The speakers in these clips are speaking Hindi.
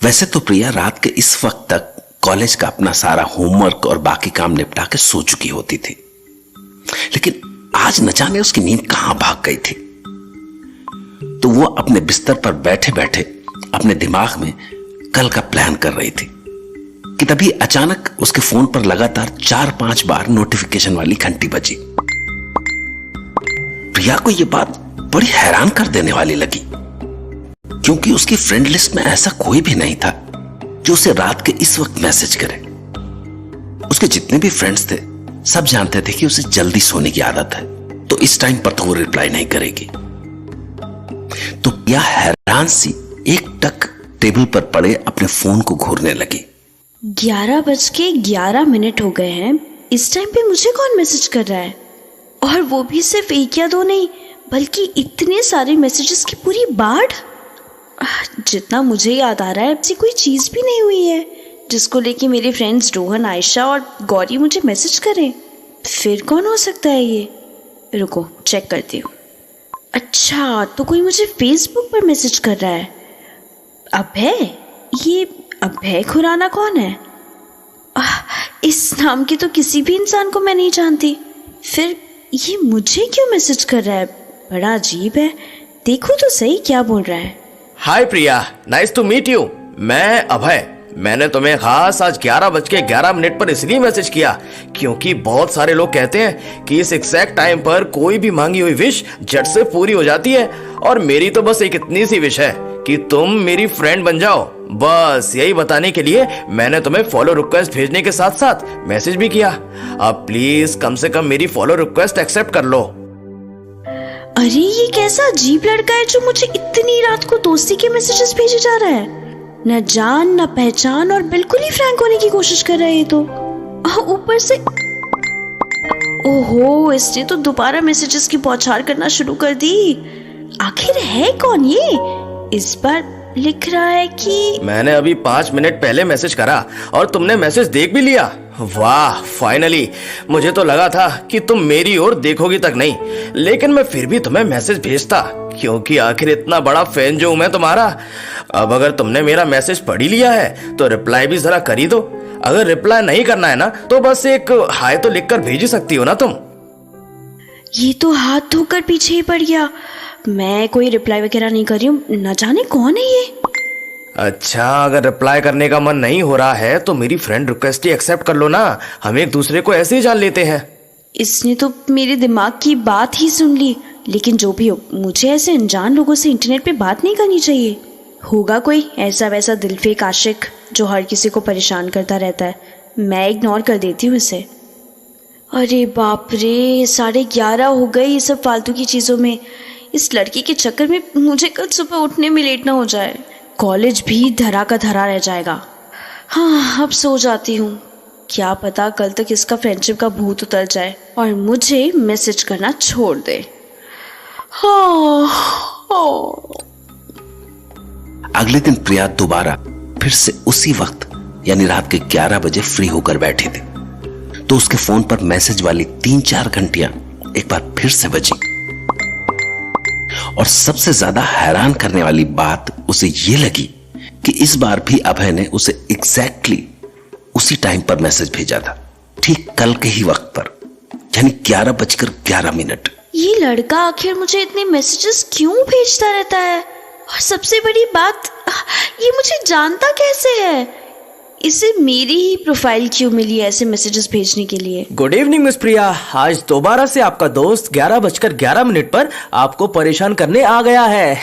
वैसे तो प्रिया रात के इस वक्त तक कॉलेज का अपना सारा होमवर्क और बाकी काम निपटा के सो चुकी होती थी, लेकिन आज न जाने उसकी नींद कहां भाग गई थी। तो वो अपने बिस्तर पर बैठे बैठे अपने दिमाग में कल का प्लान कर रही थी कि तभी अचानक उसके फोन पर लगातार 4-5 बार नोटिफिकेशन वाली घंटी बजी। प्रिया को यह बात बड़ी हैरान कर देने वाली लगी, क्योंकि उसकी फ्रेंड लिस्ट में ऐसा कोई भी नहीं था जो उसे रात के इस वक्त मैसेज करे। उसके जितने भी फ्रेंड्स थे सब जानते थे कि उसे जल्दी सोने की आदत है, तो इस टाइम पर तो वो रिप्लाई नहीं करेगी। तो प्रिया हैरान सी एकटक टेबल पर पड़े अपने फोन को घूरने लगी। 11:11 हो गए हैं। इस टाइम पे मुझे कौन मैसेज कर रहा है? और वो भी सिर्फ 1 या 2 नहीं, बल्कि इतने सारे मैसेजेस की पूरी बाढ़। जितना मुझे याद आ रहा है ऐसी कोई चीज भी नहीं हुई है जिसको लेके मेरे फ्रेंड्स रोहन, आयशा और गौरी मुझे मैसेज करें। फिर कौन हो सकता है ये? रुको चेक करती हूँ। अच्छा, तो कोई मुझे फेसबुक पर मैसेज कर रहा है। अभय? ये अभय खुराना कौन है? इस नाम के तो किसी भी इंसान को मैं नहीं जानती। फिर ये मुझे क्यों मैसेज कर रहा है? बड़ा अजीब है। देखो तो सही क्या बोल रहा है। हाय प्रिया, नाइस टू मीट यू। मैं अभय। मैंने तुम्हें खास आज 11:11 पर इसलिए मैसेज किया क्योंकि बहुत सारे लोग कहते हैं कि इस एग्जैक्ट टाइम पर कोई भी मांगी हुई विश झट से पूरी हो जाती है, और मेरी तो बस एक इतनी सी विश है कि तुम मेरी फ्रेंड बन जाओ। बस यही बताने के लिए मैंने तुम्हें फॉलो रिक्वेस्ट भेजने के साथ साथ मैसेज भी किया। अब प्लीज कम से कम मेरी फॉलो रिक्वेस्ट एक्सेप्ट कर लो। अरे ये कैसा अजीब लड़का है जो मुझे इतनी रात को दोस्ती के मैसेजेस भेजे जा रहा है। न जान न पहचान और बिल्कुल ही फ्रैंक होने की कोशिश कर रहा है ये तो। ऊपर से ओहो, इसने तो दोबारा मैसेजेस की बौछार करना शुरू कर दी। आखिर है कौन ये? इस बार लिख रहा है कि मैंने अभी 5 मिनट पहले मैसेज करा और तुमने मैसेज देख भी लिया। वाह, फाइनली। मुझे तो लगा था कि तुम मेरी ओर देखोगी तक नहीं, लेकिन मैं फिर भी तुम्हें मैसेज भेजता क्योंकि आखिर इतना बड़ा फैन जो हूं मैं तुम्हारा। अब अगर तुमने मेरा मैसेज पढ़ ही लिया है तो रिप्लाई भी जरा कर ही दो। अगर रिप्लाई नहीं करना है ना तो बस एक हाय तो लिखकर भेज ही सकती हो ना तुम। ये तो हाथ धोकर पीछे ही पड़ गया। मैं कोई रिप्लाई वगैरह नहीं कर रही हूँ। न जाने कौन है ये। अच्छा, अगर रिप्लाई करने का मन नहीं हो रहा है तो मेरी फ्रेंड रिक्वेस्ट ही एक्सेप्ट कर लो ना। हम एक दूसरे को ऐसे ही जान लेते हैं। इसने तो मेरे दिमाग की बात ही सुन ली। लेकिन जो भी हो, मुझे ऐसे अनजान लोगों से इंटरनेट पे बात नहीं करनी चाहिए। होगा कोई ऐसा वैसा दिलफेक आशिक जो हर किसी को परेशान करता रहता है। मैं इग्नोर कर देती हूँ इसे। अरे बाप रे, 11:30 हो गए ये सब फालतू की चीज़ों में। इस लड़की के चक्कर में मुझे कल सुबह उठने में लेट ना हो जाए। कॉलेज भी धरा का धरा रह जाएगा। हाँ, अब सो जाती हूँ। क्या पता कल तक इसका फ्रेंडशिप का भूत उतर जाए और मुझे मैसेज करना छोड़ दे। अगले दिन प्रिया दोबारा फिर से उसी वक्त यानी रात के 11 बजे फ्री होकर बैठी थी, तो उसके फोन पर मैसेज वाली 3-4 घंटियां एक बार फिर से बजी। और सबसे ज्यादा हैरान करने वाली बात उसे ये लगी कि इस बार भी अभय ने उसे एग्जैक्टली उसी टाइम पर मैसेज भेजा था, ठीक कल के ही वक्त पर, यानी 11:11। ये लड़का आखिर मुझे इतने मैसेजेस क्यों भेजता रहता है? और सबसे बड़ी बात, ये मुझे जानता कैसे है? इसे मेरी ही प्रोफाइल क्यों मिली है ऐसे मैसेजेस भेजने के लिए? गुड इवनिंग मिस प्रिया। आज दोबारा से आपका दोस्त 11:11 पर आपको परेशान करने आ गया है।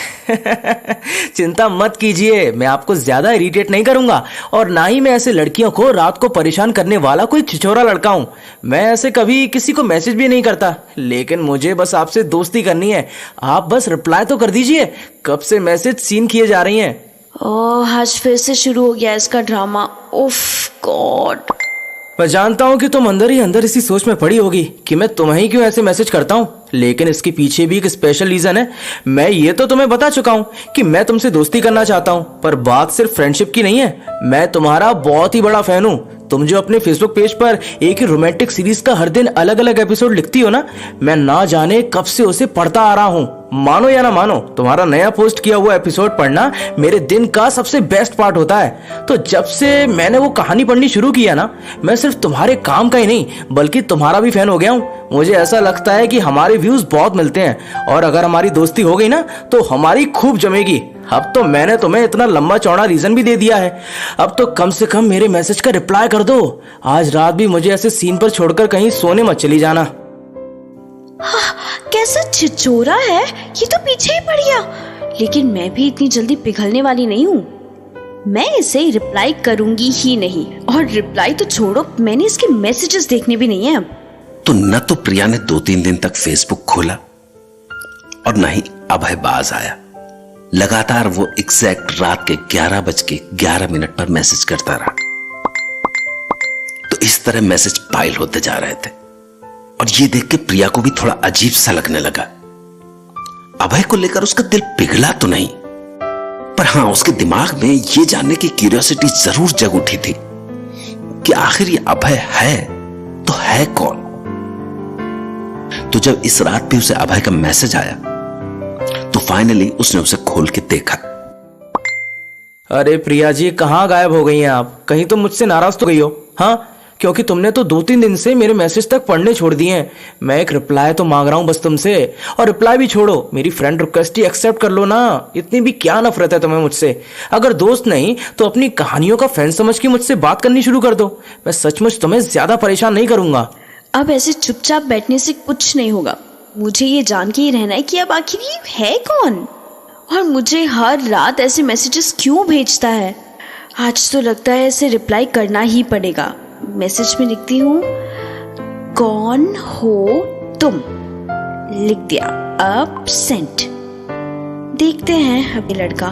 चिंता मत कीजिए, मैं आपको ज्यादा इरिटेट नहीं करूंगा और ना ही मैं ऐसे लड़कियों को रात को परेशान करने वाला कोई छिछोरा लड़का हूँ। मैं ऐसे कभी किसी को मैसेज भी नहीं करता, लेकिन मुझे बस आपसे दोस्ती करनी है। आप बस रिप्लाई तो कर दीजिए। कब से मैसेज सीन किए जा रही हैं। ओह, आज फिर से शुरू हो गया इसका ड्रामा। उफ गॉड। मैं जानता हूँ कि तुम अंदर ही अंदर इसी सोच में पड़ी होगी कि मैं तुम्हें ही क्यों ऐसे मैसेज करता हूँ, लेकिन इसके पीछे भी एक स्पेशल रीजन है। मैं ये तो तुम्हें बता चुका हूँ कि मैं तुमसे दोस्ती करना चाहता हूँ, पर बात सिर्फ फ्रेंडशिप की नहीं है। मैं तुम्हारा बहुत ही बड़ा फैन हूँ। तुम जो अपने फेसबुक पेज पर एक ही रोमांटिक सीरीज का हर दिन अलग अलग एपिसोड लिखती हो ना, मैं ना जाने कब से उसे पढ़ता आ रहा हूँ। मानो या ना मानो, तुम्हारा नया पोस्ट किया हुआ एपिसोड पढ़ना मेरे दिन का सबसे बेस्ट पार्ट होता है। तो जब से मैंने वो कहानी पढ़नी शुरू किया ना, मैं सिर्फ तुम्हारे काम का ही नहीं बल्कि तुम्हारा भी फैन हो गया हूँ। मुझे ऐसा लगता है कि हमारे व्यूज बहुत मिलते हैं और अगर हमारी दोस्ती हो गई ना तो हमारी खूब जमेगी। अब तो मैंने तुम्हें इतना लंबा चौड़ा रीजन भी दे दिया है, अब तो कम से कम मेरे मैसेज का रिप्लाई कर दो। आज रात भी मुझे ऐसे सीन पर छोड़कर कहीं सोने मत चली जाना। कैसा छिछोरा है, ये तो पीछे ही पड़ गया। लेकिन मैं भी इतनी जल्दी पिघलने वाली नहीं हूँ। मैं इसे रिप्लाई करूंगी ही नहीं। और रिप्लाई तो छोड़ो, मैंने इसके मैसेजेस देखने भी नहीं है अब। तो न तो प्रिया ने 2-3 दिन तक फेसबुक खोला और न ही अभय बाज आया। लगातार वो एग्जैक्ट रात के 11:11 पर मैसेज करता रहा। तो इस तरह मैसेज पाइल होते जा रहे थे और ये देख के प्रिया को भी थोड़ा अजीब सा लगने लगा। अभय को लेकर उसका दिल पिघला तो नहीं, पर हां उसके दिमाग में ये जानने की क्यूरियोसिटी जरूर जग उठी थी कि आखिर ये अभय है तो है कौन। तो जब इस रात पे उसे अभय का मैसेज आया तो फाइनली उसने उसे खोल के देखा। अरे प्रिया जी, कहाँ गायब हो गई हैं आप? कहीं तो मुझसे नाराज तो गई हो? हाँ, क्योंकि तुमने तो 2-3 दिन से मेरे मैसेज तक पढ़ने छोड़ दिए हैं। मैं एक रिप्लाई तो मांग रहा हूं बस तुमसे, और रिप्लाई भी छोड़ो, मेरी फ्रेंड रिक्वेस्ट ही एक्सेप्ट कर लो ना। इतनी भी क्या नफरत है तुम्हें मुझसे? अगर दोस्त नहीं तो अपनी कहानियों का फैन समझ के मुझसे बात करनी शुरू कर दो। मैं सचमुच तुम्हें ज्यादा परेशान नहीं करूंगा। अब ऐसे चुपचाप बैठने से कुछ नहीं होगा। मुझे ये जान के ही रहना है कि अब आखिर ये है कौन और मुझे हर रात ऐसे मैसेजेस क्यों भेजता है। आज तो लगता है इसे रिप्लाई करना ही पड़ेगा। मैसेज में लिखती हूँ, कौन हो तुम? लिख दिया, अब सेंड। देखते हैं अब ये लड़का।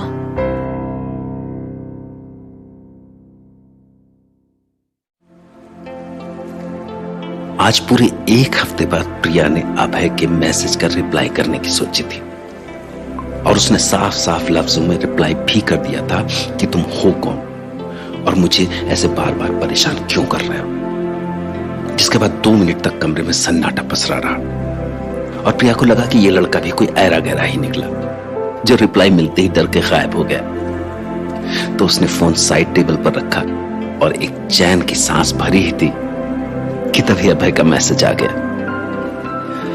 आज पूरे 1 हफ्ते बाद प्रिया ने अभय के मैसेज का रिप्लाई करने की सोची थी और उसने साफ साफ लफ्जों में रिप्लाई भी कर दिया था कि तुम हो कौन और मुझे ऐसे बार बार परेशान क्यों कर रहे हो। जिसके बाद 2 मिनट तक कमरे में सन्नाटा पसरा रहा और प्रिया को लगा कि यह लड़का भी कोई ऐरा गहरा ही निकला जो रिप्लाई मिलते ही डर के गायब हो गया। तो उसने फोन साइड टेबल पर रखा और एक चैन की सांस भरी ही थी कि तभी अभय का मैसेज आ गया।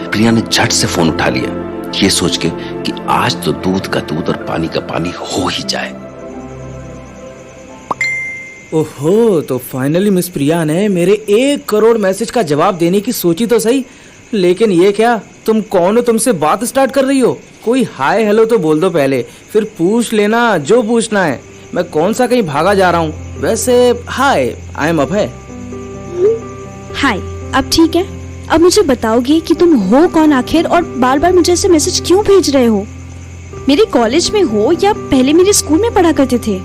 प्रिया ने झट से फोन उठा लिया, ये सोच के कि आज तो दूध का दूध और पानी का पानी हो ही जाए। ओहो, तो फाइनली मिस प्रिया ने मेरे 1 करोड़ मैसेज का जवाब देने की सोची तो सही, लेकिन ये क्या, तुम कौन हो? तुमसे बात स्टार्ट कर रही हो? कोई हाय हेलो तो बोल दो पहले, फिर पूछ लेना जो पूछना है। मैं कौन सा कहीं भागा जा रहा हूँ? वैसे हाय, आई एम अभय। हाय, अब ठीक है? अब मुझे बताओगे कि तुम हो कौन आखिर और बार बार मुझे ऐसे मैसेज क्यों भेज रहे हो? मेरे कॉलेज में हो या पहले मेरे स्कूल में पढ़ा करते थे?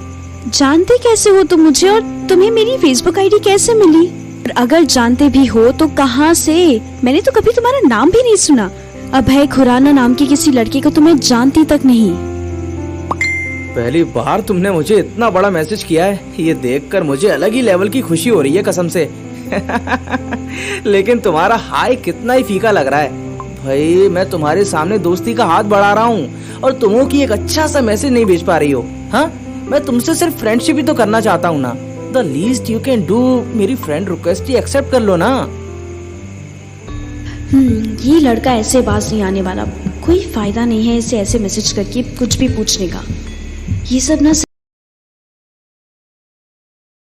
जानते कैसे हो तुम मुझे और तुम्हें मेरी फेसबुक आईडी कैसे मिली? और अगर जानते भी हो तो कहाँ से? मैंने तो कभी तुम्हारा नाम भी नहीं सुना। अभय खुराना नाम की किसी लड़के को तुम्हें जानती तक नहीं। पहली बार तुमने मुझे इतना बड़ा मैसेज किया है, ये देखकर मुझे अलग ही लेवल की खुशी हो रही है कसम से। लेकिन तुम्हारा हाय कितना ही फीका लग रहा है भाई। मैं तुम्हारे सामने दोस्ती का हाथ बढ़ा रहा हूँ और तुमों की एक अच्छा सा मैसेज नहीं भेज पा रही हो। हाँ, मैं तुमसे सिर्फ फ्रेंडशिप ही तो करना चाहता हूँ ना। The least you can do, मेरी फ्रेंड रिक्वेस्ट ही एक्सेप्ट कर लो ना। ये लड़का ऐसे बाज नहीं आने वाला। कोई फायदा नहीं है इसे ऐसे मैसेज करके कुछ भी पूछने का। ये सब ना